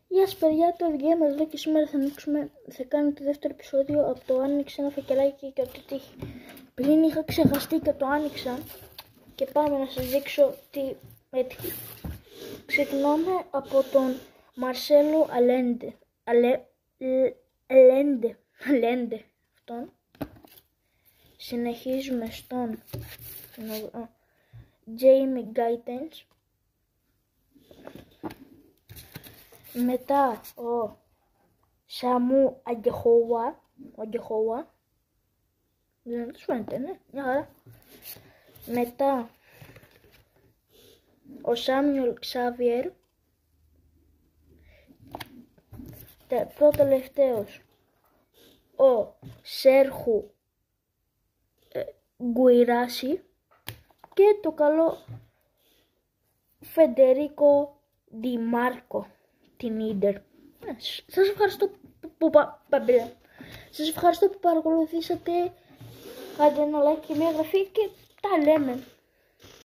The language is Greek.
Γεια σας παιδιά, το Game εδώ και σήμερα θα κάνω το δεύτερο επεισόδιο από το άνοιξε ένα φακελάκι και από τη τύχη. Πριν είχα ξεχαστεί και το άνοιξα και πάμε να σας δείξω τι έτυχε. Ξεκινάμε από τον Μαρσέλο Αλέντε αυτόν. Συνεχίζουμε στον Jamie Gaitens. Μετά ο Σαμού Αγκεχόουα. Δεν τους φαίνεται, ναι, μια χαρά. Μετά ο Σάμιουλ Ξάβιερ. Τελευταίος ο Σέρχου Γκουιράσι και το καλό Φεντερίκο Ντι Μάρκο, την Ίντερ. Σας ευχαριστώ που παρακολουθήσατε. Κάντε ένα like και μια εγγραφή και τα λέμε.